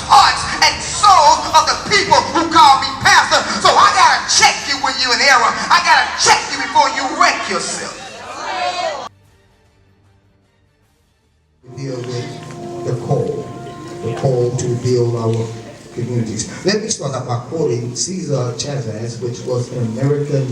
hearts and souls of the people who call me pastor. So I gotta check you when you're in error. I gotta check you before you wreck yourself. Deal with the call to build our communities. Let me start out by quoting Cesar Chavez, which was an American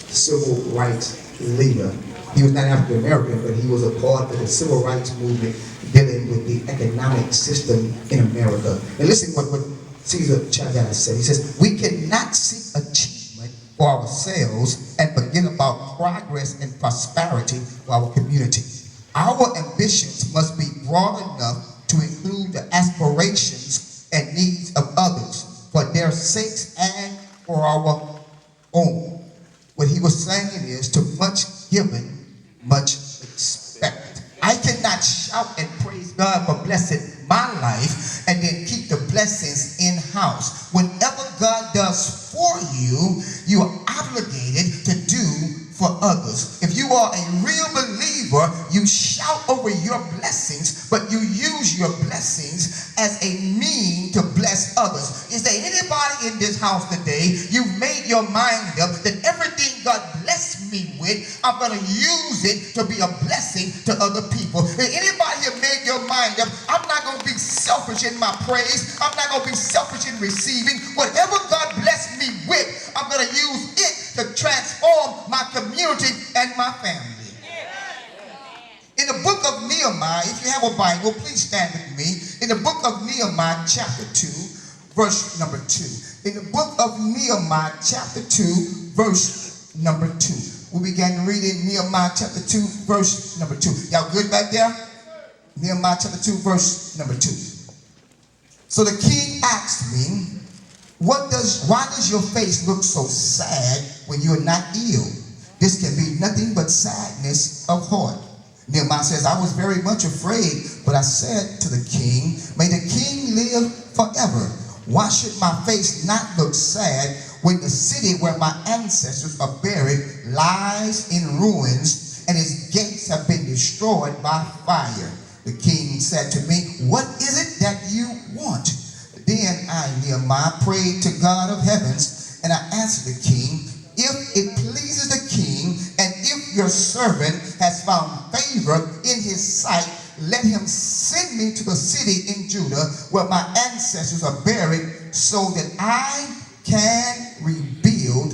civil rights leader. He was not African American, but he was a part of the civil rights movement dealing with the economic system in America. And listen what Cesar Chavez said. He says, "We cannot seek achievement for ourselves and forget about progress and prosperity for our community. Our ambitions must be broad enough to include the aspirations and needs of others for their sakes and for our own." What he was saying is, to much given, much expected. I cannot shout and praise God for blessing my life and then keep the blessings in-house. Whenever God does for you, you are obligated to do for others. If you are a real believer, you shout over your blessings, but you use your blessings as a mean to bless others. Is there anybody in this house today, you've made your mind up that everything God blessed me with, I'm going to use it to be a blessing to other people? Has anybody here made your mind up, I'm not going to be selfish in my praise, I'm not going to be selfish in receiving. Whatever God blessed me with, I'm going to use it to transform my community and my family. In the book of Nehemiah, if you have a Bible, please stand with me. In the book of Nehemiah, chapter 2, verse number 2. In the book of Nehemiah, chapter 2, verse number 2. We began reading Nehemiah chapter 2, verse number 2. Y'all good back there? Nehemiah chapter 2, verse number 2. So the king asked me, why does your face look so sad when you are not ill? This can be nothing but sadness of heart. Nehemiah says, I was very much afraid, but I said to the king, may the king live forever. Why should my face not look sad when the city where my ancestors are buried lies in ruins and its gates have been destroyed by fire? The king said to me, what is it that you want? Then I, Nehemiah, prayed to God of heavens, and I answered the king, if it pleases the king, and if your servant has found favor in his sight, let him send me to the city in Judah where my ancestors are buried, so that I can rebuild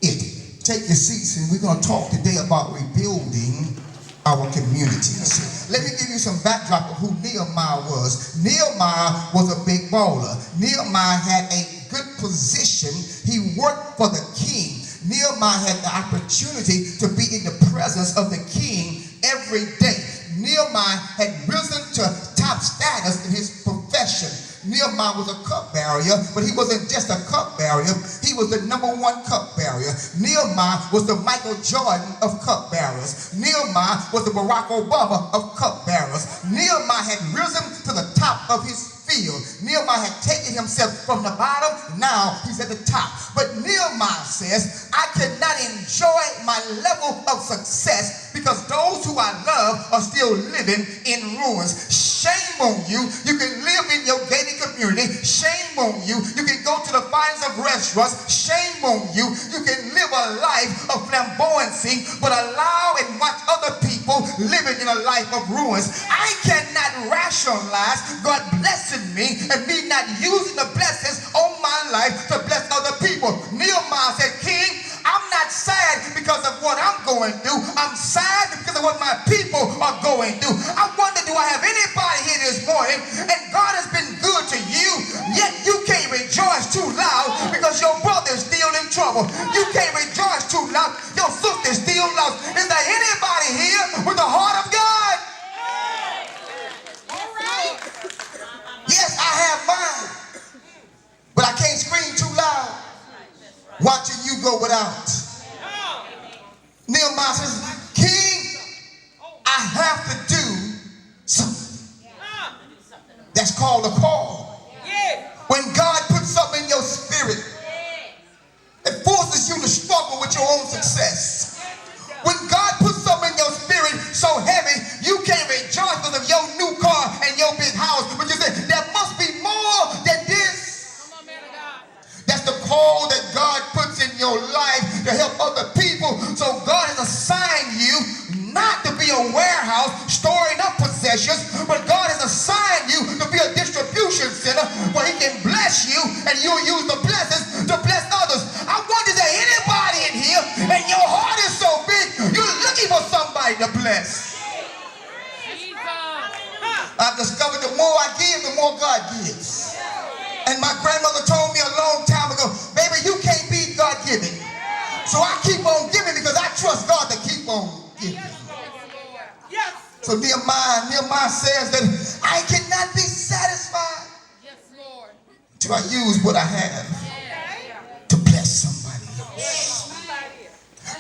it. Take your seats, and we're going to talk today about rebuilding our communities. Let me give you some backdrop of who Nehemiah was. Nehemiah was a big baller. Nehemiah had a good position. He worked for the king. Nehemiah had the opportunity to be in the presence of the king every day. Nehemiah had risen to top status in his profession. Nehemiah was a cupbearer, but he wasn't just a cupbearer. He was the #1 cupbearer. Nehemiah was the Michael Jordan of cupbearers. Nehemiah was the Barack Obama of cupbearers. Nehemiah had risen to the top of his field. Nehemiah had taken himself from the bottom. Now he's at the top. But Nehemiah says, I cannot enjoy my level of success because those who I love are still living in ruins. Shame on you. You can live in your gated community. Shame on you. You can go to the finest of restaurants. Shame on you. You can live a life of flamboyancy, but allow and watch other people living in a life of ruins. I cannot rationalize God blessing me and me not using the blessings on my life to bless other people. Nehemiah said, King, I'm not sad because of what I'm going through. I'm sad because of what my people are going through. I wonder, do I have anybody here this morning and God has been good to you, yet you can't rejoice too loud because your brother's still in trouble. You can't rejoice too loud. Your sister's still lost. Is there anybody here with the heart of God? Yes, I have mine, but I can't scream too loud watching you go without. Nehemiah says, King, I have to do something. That's called a call. When God puts something in your spirit, it forces you to struggle with your own success. When God puts something in your spirit so heavy, you can't rejoice because of your new car and your big house, but you say, there must be more more God gives. And my grandmother told me a long time ago, baby, you can't be God giving. So I keep on giving because I trust God to keep on giving. So Nehemiah says that I cannot be satisfied till I use what I have to bless somebody else.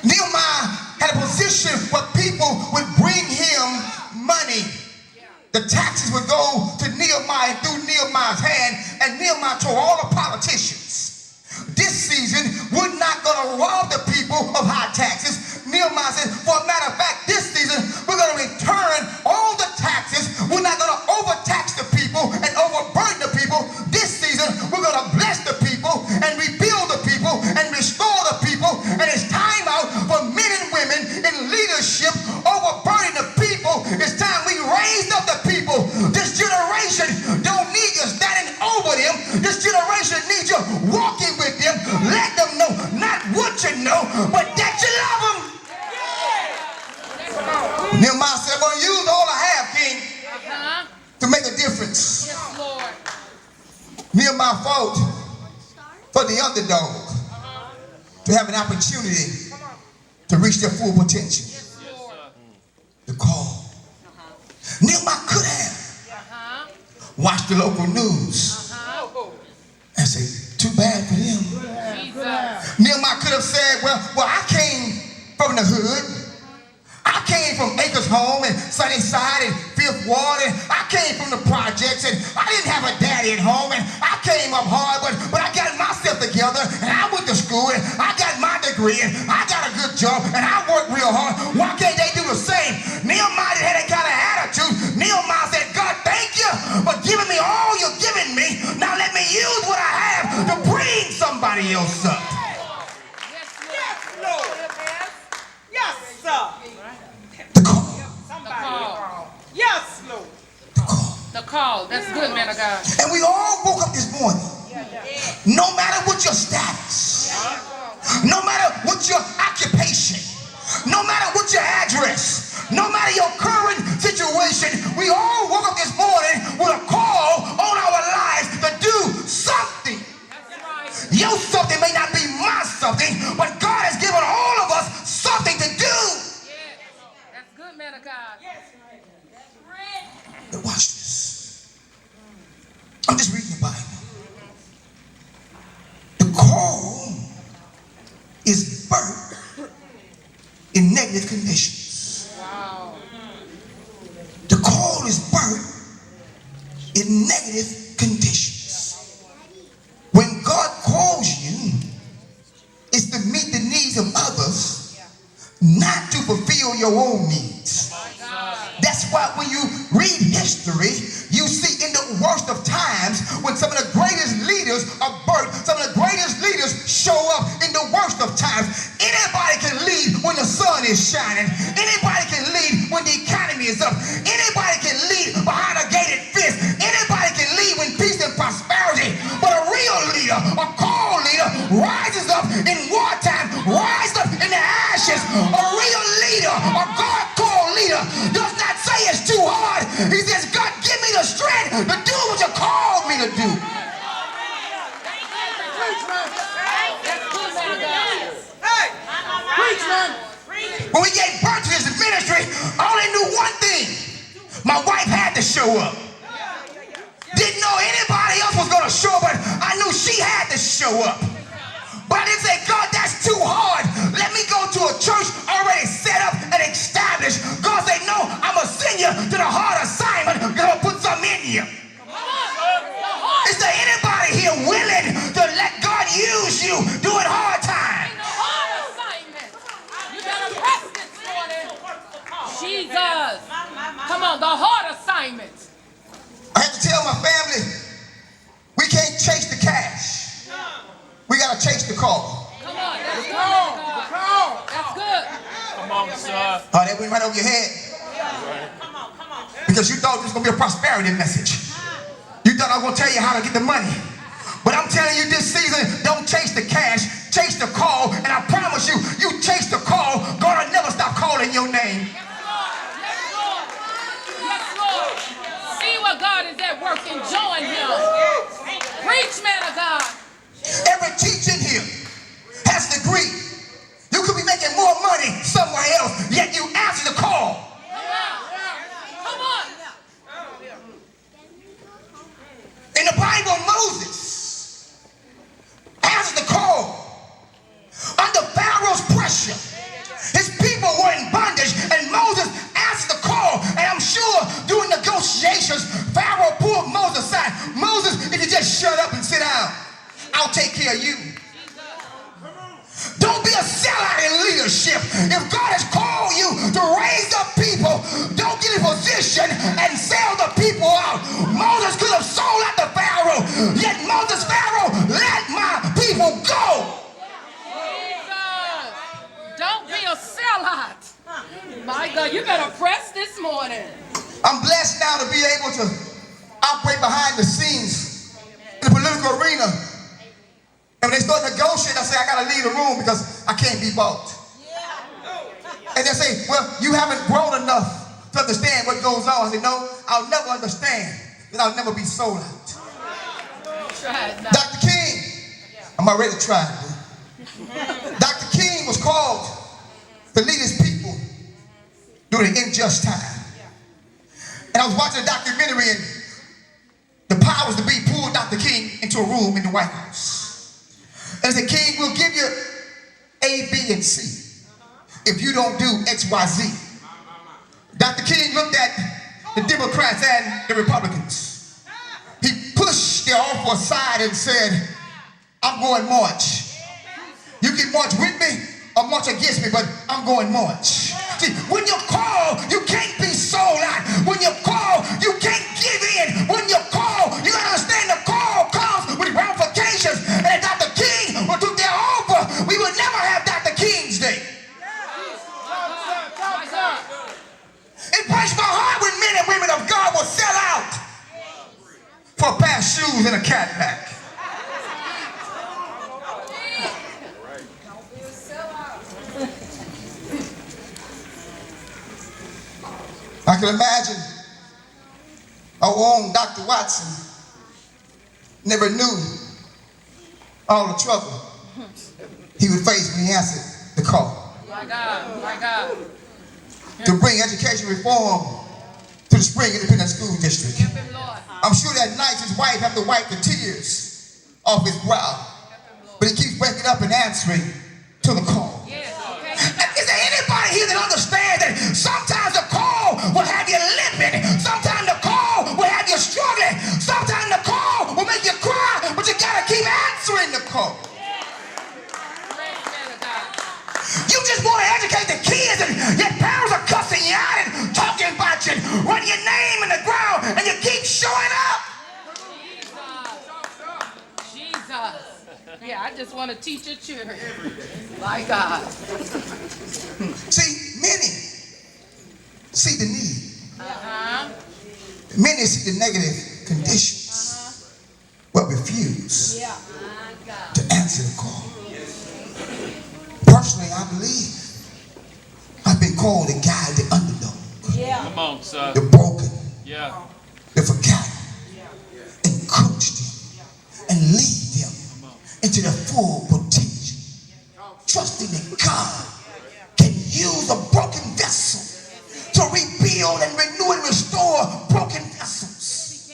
Nehemiah had a position where people would bring him money. The taxes would go to Nehemiah through Nehemiah's hand, and Nehemiah told all the politicians, this season we're not going to rob the people of high taxes. Nehemiah said, for a matter of fact, this season we're going to return all the taxes. We're not going to overtax the people and overburden the people. This season we're going to bless the people and rebuild the people and restore the people. And it's time out for men and women in leadership overburdening the people. It's time we raised up the people. This generation don't need you standing over them. This generation needs you walking with them. Let them know not what you know, but that you love them. Nehemiah said, I'm going to use all I have, King, to make a difference. Yes, Lord. Nehemiah fought for the underdog to have an opportunity to reach their full potential. Yes, Lord. The call. Nehemiah could have watched the local news and say, too bad for them. Jesus. Nehemiah could have said, well, I came from the hood. I came from Acres Home and Sunnyside and Fifth Ward, and I came from the projects, and I didn't have a daddy at home, and I came up hard, but I got myself together, and I went to school, and I got my degree, and I got a good job, and I worked real hard. Why can't they do the same? Nehemiah had that kind of attitude. Nehemiah said, God, thank you for giving me all you're giving me. Now let me use what I have to bring somebody else up. Yes, Lord. Yes, sir. The call. Somebody. call. Yes, Lord. The call. The call. That's good, man of God. And we all woke up this morning. No matter what your status, no matter what your occupation, no matter what your address, no matter your current situation, we all woke up this morning with a call on our lives to do something. That's right. Your something may not be my something, but God has given all of us something to do. Yes. That's good, man of God. But watch this. I'm just reading the Bible. The call is birthed in negative conditions. Wow. The call is birthed in negative conditions. When God calls you, it's to meet the needs of others, not to fulfill your own needs. That's why when you read history, you see in the worst of times when some of the greatest leaders are birthed, some of the greatest leaders show up in the worst of times. Anybody can lead when the sun is shining. Anybody can lead when the economy is up. Anybody can lead behind a gated fence. Anybody can lead when peace and prosperity. But a real leader, a called leader, rises up in wartime, rises up in the ashes. A real leader, a God-called leader, does not say it's too hard. He says, God, give me the strength to do what you called me to do. That's good, man of God. Hey. Preach, man. When we gave birth to this ministry, I only knew one thing. My wife had to show up. Didn't know anybody else was going to show up, but I knew she had to show up. But I didn't say, God, that's too hard. Let me go to a church already set up and established. God said, no, I'm going to send you to the hard assignment. I'm going to put something in you. Is there anybody here willing to let God use you during hard times? The hard assignment. You better press this morning. Jesus. Come on, the hard assignment. I had to tell my family, we can't chase the cash. We got to chase the call. Come on, that's good, man of God. That's good. Come on, sir. Oh, that went right over your head. Because you thought this was going to be a prosperity message. You thought I was going to tell you how to get the money. But I'm telling you this season, don't chase the cash, chase the call. And I promise you, you chase the call, God will never stop calling your name. Yes, Lord. Yes, Lord. Yes, Lord. See what God is at work enjoying I'll take care of you. Don't be a sellout in leadership. If God has called you to raise up people, don't get in position and sell the people out. Moses could have sold out the Pharaoh, yet Moses, Pharaoh, let my people go. Jesus. Don't be a sellout. My God, you better press this morning. I'm blessed now to be able to operate behind the scenes in the political arena. And when they start negotiating, I say, I got to leave the room because I can't be bought. And they say, well, you haven't grown enough to understand what goes on. I say, no, I'll never understand because I'll never be sold out. Try it now. Dr. King, I'm already trying. Dr. King was called to lead his people during an unjust time. And I was watching a documentary, and the powers to be pulled Dr. King into a room in the White House. And said, King, we'll give you A, B, and C if you don't do X, Y, Z. Dr. King looked at the Democrats and the Republicans. He pushed their offer aside and said, I'm going march. You can march with me or march against me, but I'm going march. See, when you call, you can't be sold out. When you call, you can't give in. When you call, you gotta understand the call comes with ramifications. And Dr. King took their offer, we would never have Dr. King's Day. It breaks my heart when men and women of God will sell out for a pair of shoes and a Cadillac. I can imagine our own Dr. Watson never knew all the trouble he would face when he answered the call. My God, my God. To bring education reform to the Spring Independent School District. Help him, Lord. I'm sure that night his wife had to wipe the tears off his brow, but he keeps waking up and answering to the call. Yes, okay. Is there anybody here that understands that sometimes the call will have you limping, sometimes the call will have you struggling, sometimes the call will make you cry, but you gotta keep answering the call. You just want to educate the kids, and your parents are cussing you out and talking about you, and running your name in the ground, and you keep showing up. Jesus. Yeah, I just want to teach your children. My God. See, many see the need. Uh-huh. Many see the negative conditions, but refuse to answer the call. Personally, I believe I've been called to guide the underdog, Come on, sir. the broken, Yeah. the forgotten, and coach them and lead them into their full potential, trusting that God can use a broken vessel to rebuild and renew and restore broken vessels.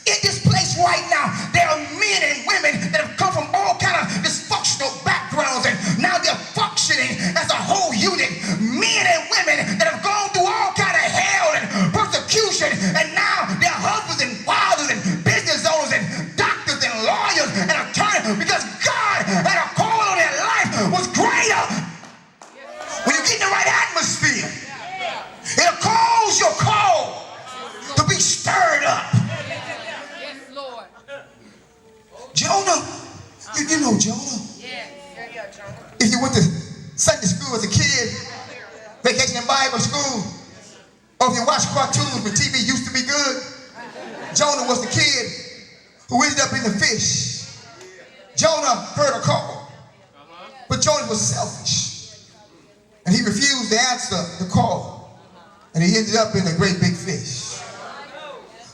In this place right now, there are men and women that have come from all kind of dysfunctional backgrounds, and now they're functioning as a whole unit. Men and women that have gone through all kind of hell and persecution, and now they're husbands and fathers and business owners and doctors and lawyers and attorneys, because God had a call on their life was greater. When you get in the right atmosphere, it'll cause your call to be stirred up. Yes, Lord. Jonah, you know Jonah. Yes. If you went to Sunday school as a kid, vacation in Bible school, or if you watched cartoons when TV used to be good, Jonah was the kid who ended up in the fish. Jonah heard a call, but Jonah was selfish, and he refused to answer the call, and he ended up in a great big fish.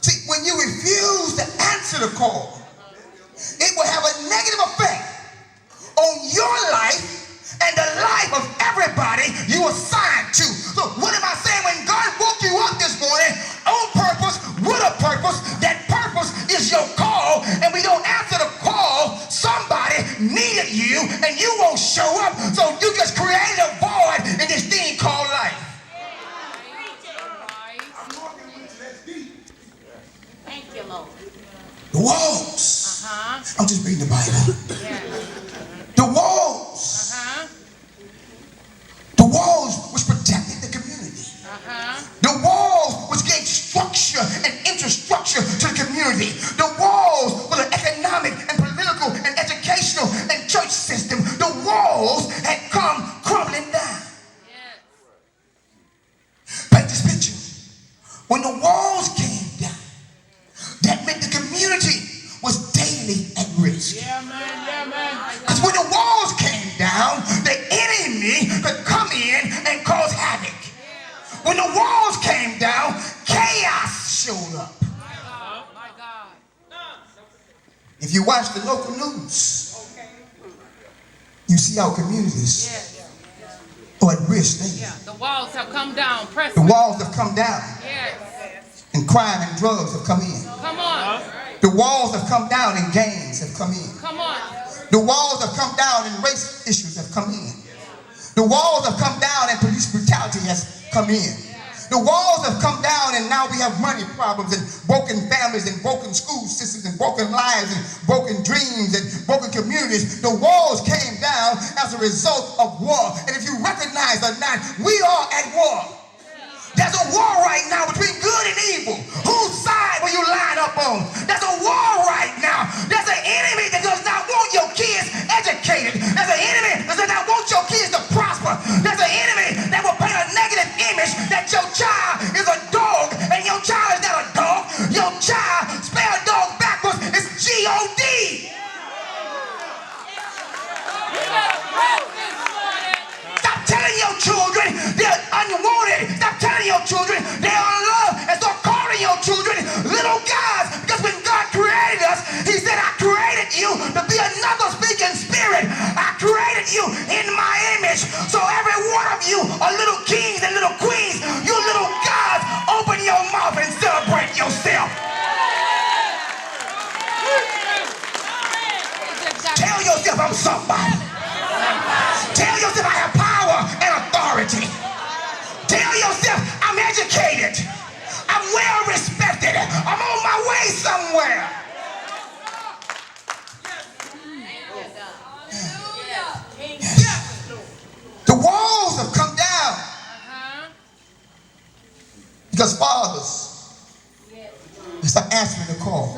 See, when you refuse to answer the call, it will have a negative effect on your life and the life of everybody you assigned to. So what am I saying? When God woke you up this morning on purpose, with a purpose, that purpose is your call, and we don't answer the call, somebody needed you and you won't show up, so you just created a void in this thing called life. Thank you, Lord. The walls I'm just reading the Bible. The walls. The walls which protected the community. The walls which gave structure and infrastructure to the community. The walls were the economic and political and educational and church system. The walls had come crumbling down. Paint this picture. When the walls came down, that meant the community was daily at risk. Because when the walls came down, the enemy could come in and cause havoc. When the walls came down, chaos showed up. My God. If you watch the local news, you see our communities are at risk there. The walls have come down. Press The walls have come down, Yes. and crime and drugs have come in. Come on. The walls have come down, and gangs have come in. Come on. The walls have come down, and race issues have come in. The walls have come down, and police brutality has come in. The walls have come down, and now we have money problems and broken families and broken school systems and broken lives and broken dreams and broken communities. The walls came down as a result of war. And if you recognize or not, we are at war. There's a war right now between good and evil. Whose side will you line up on? There's a war right now. There's an enemy that does not want your kids educated. There's an enemy that does not want your kids to prosper. There's an enemy that will paint a negative image that your child is a dog, and your child is not a dog. Your child, spell dog backwards, is G-O-D. You better press this morning. Stop telling your children they're unwanted. Stop telling your children they're unloved. And start calling your children little gods. Because when God created us, he said, I created you to be another speaking spirit. I created you in my image. So every one of you are little kings and little queens. You little gods, open your mouth and celebrate yourself. Tell yourself I'm somebody. Tell yourself I have power and authority. Tell yourself I'm educated. I'm well respected. I'm on my way somewhere. The walls have come down because fathers start answering the call.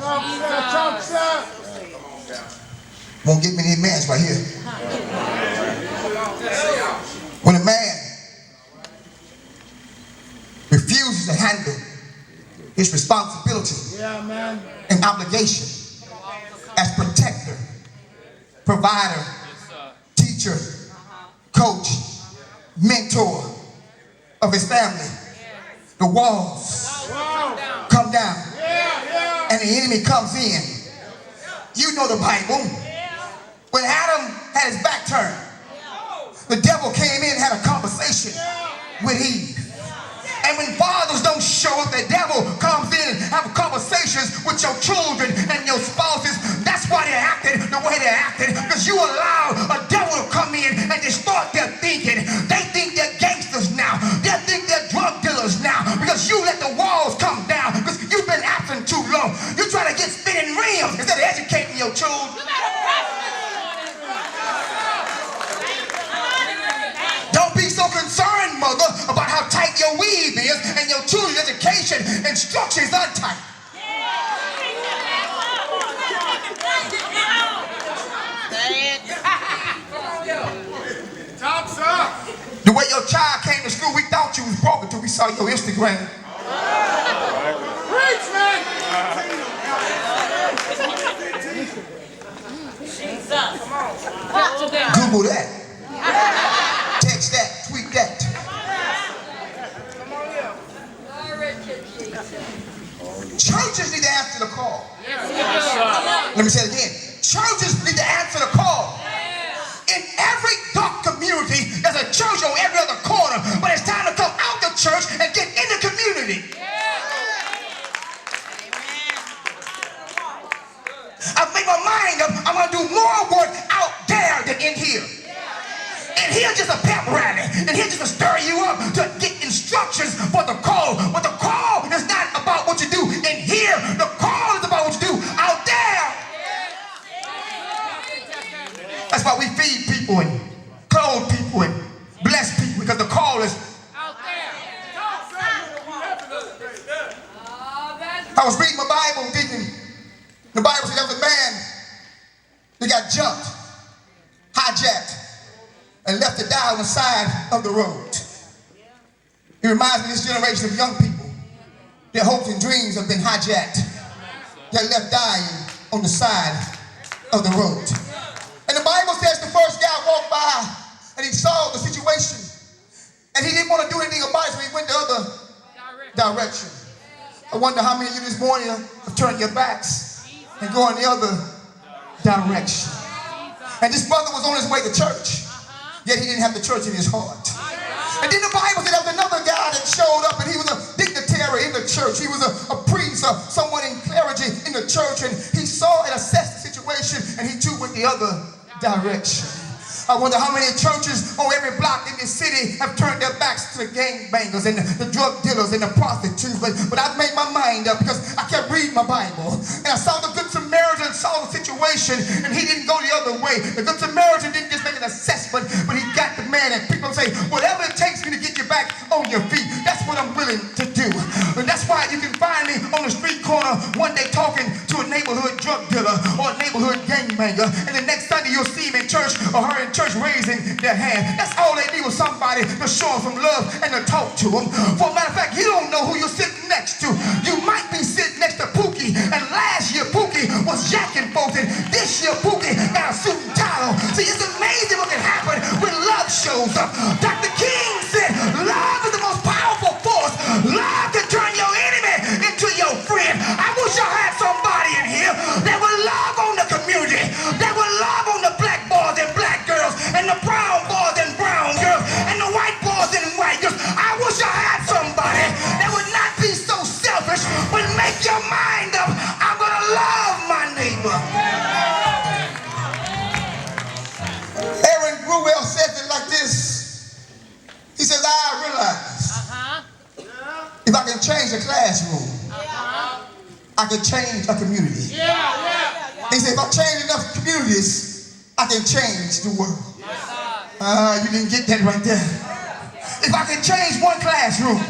Won't get many amens right here. When a man refuses to handle his responsibility and obligation as protector, provider, teacher, coach, mentor of his family, the walls come down and the enemy comes in. You know the Bible. When Adam had his back turned, the devil came in and had a conversation with Eve. And when fathers don't show up, the devil comes in and have conversations with your children and your spouses. That's why they're acting the way they're acting. Because you allow a devil to come in and distort their thinking. They think they're gangsters now. They think they're drug dealers now. Because you let the walls come down. Because you've been absent too long. You try to get spinning rims instead of educating your children. Don't be so concerned, mother, about how tight your weave is and your children's education and structure is untight. The way your child came to school, we thought you was broke until we saw your Instagram. Preach, man! Google that. Text that. Tweet that. Churches need to answer the call. Let me say it again. Churches need to answer the call. In every dark community, there's a church on every other corner, but it's time to come out the church and get in the community. I've made my mind up. I'm going to do more work out there than in here. In here, just a pep rally. In here, just to stir you up to get instructions for the call. But the call is not about what you do in here. The call is about what you do out there. why we feed people and clothe people and bless people, because the call is. Out there. I was reading my Bible thinking, the Bible said there was a man that got jumped, hijacked, and left to die on the side of the road. It reminds me of this generation of young people. Their hopes and dreams have been hijacked. They're left dying on the side of the road. And the Bible says the first guy walked by and he saw the situation and he didn't want to do anything about it, so he went the other direction. I wonder how many of you this morning have turned your backs and go in the other direction. And this brother was on his way to church, yet he didn't have the church in his heart. And then the Bible said there was another guy that showed up, and he was a dignitary in the church. He was a priest, someone in clergy in the church, and he saw and assessed the situation, and he too went the other direction. I wonder how many churches on every block in this city have turned their backs to the gangbangers and the drug dealers and the prostitutes. But I've made my mind up because I kept reading my Bible. And I saw the Good Samaritan saw the situation and he didn't go the other way. The Good Samaritan didn't just make an assessment, but he got the man. And people say, whatever it takes me to get you back on your feet, that's what I'm willing to do. And that's why you can find me on the street corner one day talking to a neighborhood drug dealer or a neighborhood gangbanger. And the next Sunday you'll see him in church or her in church raising their hand. That's all they need was somebody to show them some love and to talk to them. For a matter of fact, you don't know who you're sitting next to. You might be sitting next to Pookie, and last year Pookie was jacking folks, and this year Pookie got a suit and tie on. See, it's amazing what can happen when love shows up. Dr. King said, love is the most powerful force. Love can turn your enemy into your friend. I wish I had somebody in here that would love on the community, that would love on the black boys and black girls, and the brown boys and brown girls, and the white boys and white girls. I wish I had somebody that would not be so selfish, but make your mind up. I'm gonna love my neighbor. Aaron Gruwell says it like this. He says, I realize if I can change a classroom, I can change a community. He said, if I change enough communities, I can change the world. You didn't get that right there. If I can change one classroom,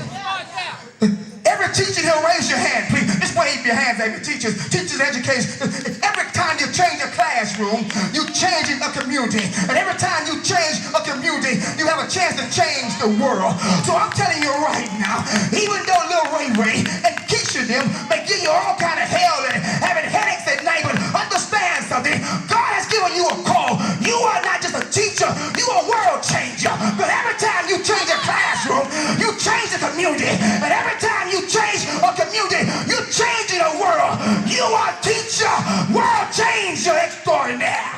every teacher here, raise your hand, please. Just wave your hands at me, teachers, educators. Every time you change a classroom, you change a community. And every time you change a community, you have a chance to change the world. So I'm telling you right now, even though Lil Ray Ray and Keisha them may give you all kind of hell and having headaches at night, but understand something. God has given you a call. You are not just a teacher, you are a world changer. But every time you change a classroom, you change the community. And every time you change a community, you're changing a world. You are a teacher, world changer extraordinaire.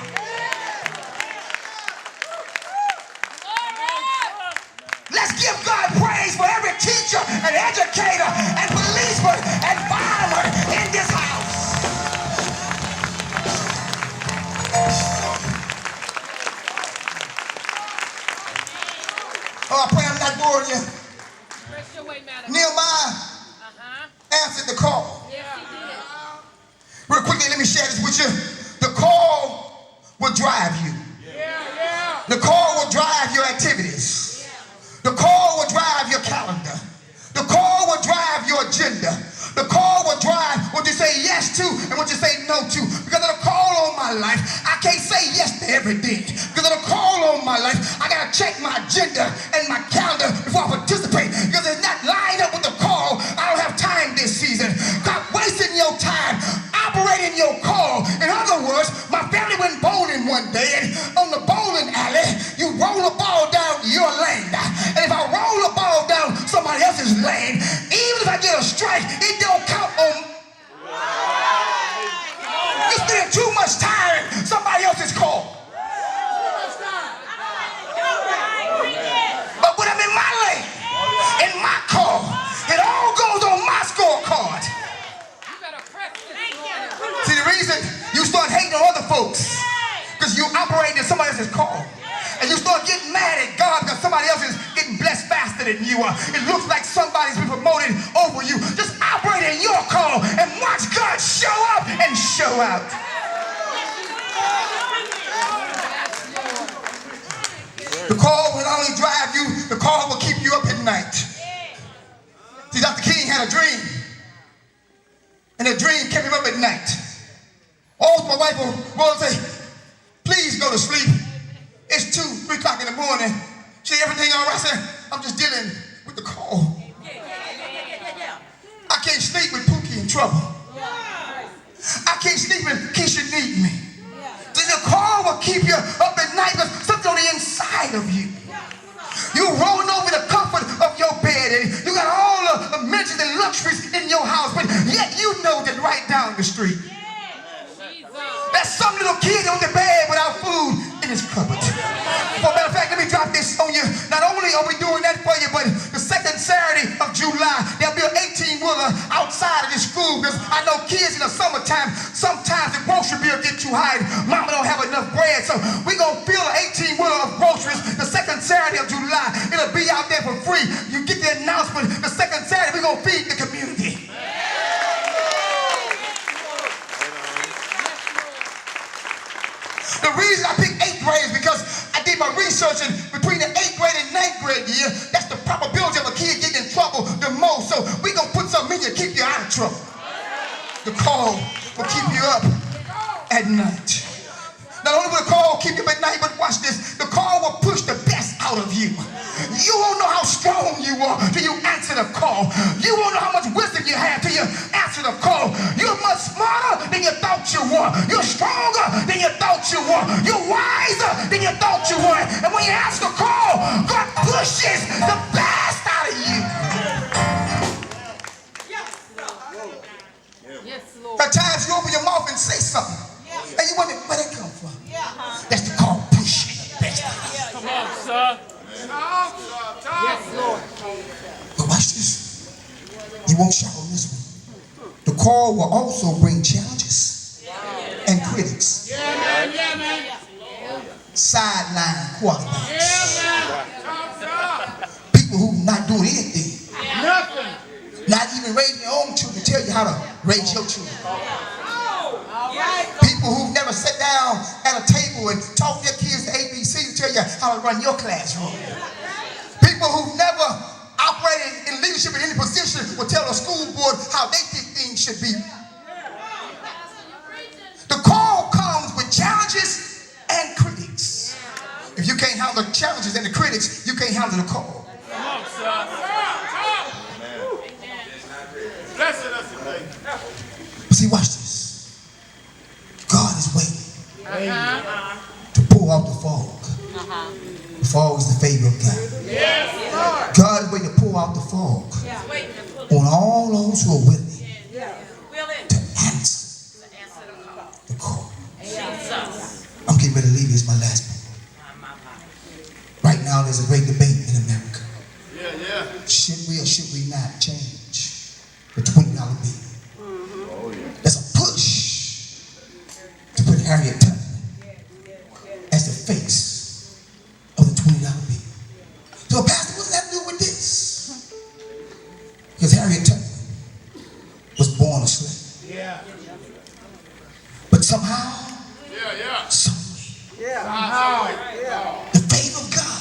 Let's give God praise for every teacher and educator and policeman and fireman in this house. Oh, I pray I'm not boring you. Nehemiah answered the call. Real quickly, let me share this with you. The call will drive you. The call will drive your activities. The call will drive your calendar. The call will drive your agenda. The call will drive what you say yes to and what you say no to. Because of the call on my life, I can't say yes to everything. Because of the call on my life, I got to check my agenda and my calendar before I participate. Because it's not lined up with the call. I don't have time this season. God, wasting your time, operating your call. In other words, my family went bowling one day, and on the bowling alley, you roll a ball down your lane. And if I roll a ball down somebody else's lane, even if I get a strike, it don't count on. You spend too much time in somebody else's call. But when I'm in my lane, in my call, it all goes on my scorecard. See, the reason you start hating on other folks because you operate in somebody else's call. And you start getting mad at God because somebody else is getting blessed faster than you are. It looks like somebody's been promoted over you. Just operate in your call and watch God show up and show out. not only drive you, the call will keep you up at night. See, Dr. King had a dream. And the dream kept him up at night. Oh, my wife will say, please go to sleep. It's 2, 3 o'clock in the morning. She said, everything all right? I said, I'm just dealing with the call. I can't sleep with Pookie in trouble. I can't sleep in case you need me. The call will keep you up at night because something on the inside of you. You rolling over the comfort of your bed and you got all the amenities and luxuries in your house, but yet you know that right down the street there's some little kid on the bed without food in his cupboard. For a matter of fact, let me drop this on you. Not only are we doing that for you, but the second Saturday of July, there'll be an 18-wheeler outside of this school because I know kids in the summertime, sometimes the grocery bill get too high. Mama don't have enough bread, so we're going to fill an 18-wheeler of groceries the second Saturday of July. It'll be out there for free. You get the announcement the second Saturday, we're going to feed the community. The reason I picked 8th grade is because I did my research, and between the 8th grade and 9th grade year, that's the probability of a kid getting in trouble the most. So we're going to put something in you to keep you out of trouble. The call will keep you up at night. Not only will the call keep you up at night, but watch this. The call will push the best out of you. You won't know how strong you are till you answer the call. You won't know how much wisdom you have till you answer the call. You're much smarter than you thought you were. You're stronger than you thought you were. You're wiser than you thought you were. And when you answer the call, God pushes the best out of you. Yes, Lord. At times you open your mouth and say something, and you wonder where that come from. That's the call pushing the best out of you. Come on, sir. Yes, Lord. But watch this. You won't shout on this one. The call will also bring challenges and critics. Sideline quarterbacks. People who not doing anything. Not even raising your own children tell you how to raise your children. People who've never sat down at a table and taught their kids the ABC to tell you how to run your classroom. People who've never operated in leadership in any position will tell a school board how they think things should be. The call comes with challenges and critics. If you can't handle the challenges and the critics, you can't handle the call. Come on, sir. But see, watch this. God is waiting to pour out the fog. The fog is the favor of God. God is waiting to pour out the fog on all those who are willing to answer the call. I'm getting ready to leave. This is my last point. Right now, there's a great debate in America. Should we or should we not change the $20 bill? There's a push to put Harriet Tubman as the face of the $20 bill. So, Pastor, what does that do with this? Because Harriet Tubman was born a slave. But somehow, some way, the favor of God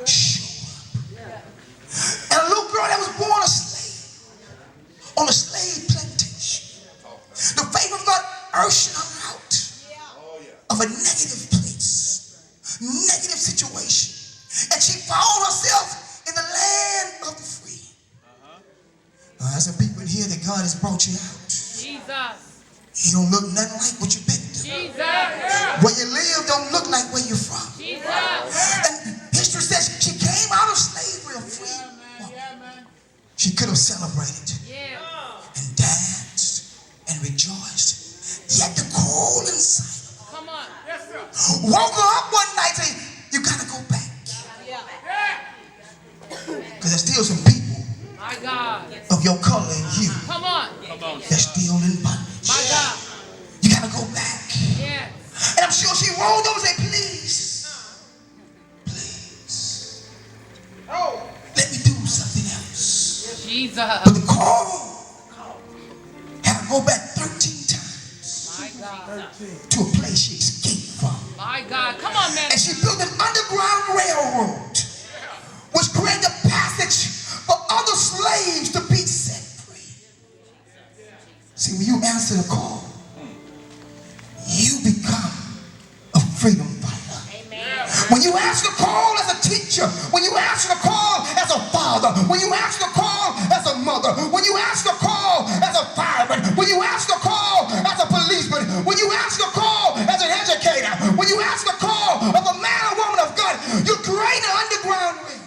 showed up. And a little girl that was born a slave on a slave plantation, the favor of God ushered her out of a negative place, negative situation, and she found herself in the land of the free. There's some people in here that God has brought you out. Jesus. You don't look nothing like what you've been through. Jesus. Where you live don't look like where you're from. Jesus. And history says she came out of slavery free. She could have celebrated and danced and rejoiced. Yet the cold inside Come on. woke her up one night and said, you gotta go back. Because there's still some people My God. of your color and hue Come on. that's still in bondage. My God. You gotta go back. Yes. And I'm sure she rolled over and said, please, let me do something else. Jesus. But the call had to go back 13 times My God. to a place she escaped from. My God. Come on, man. And she built an underground railroad, which created a passage for other slaves to be set free. See, when you answer the call, you become a freedom fighter. When you answer the call as a teacher, when you answer the call as a father, when you answer the call as a mother, when you answer the call as a fireman, when you answer the call as a policeman, when you answer the call as an educator, when you answer the call of a man or woman of God, you create an underground ring.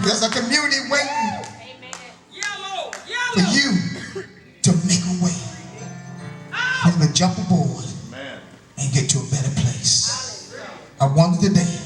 There's a community waiting for you to make a way. You're going to jump aboard and get to a better place. I wonder today,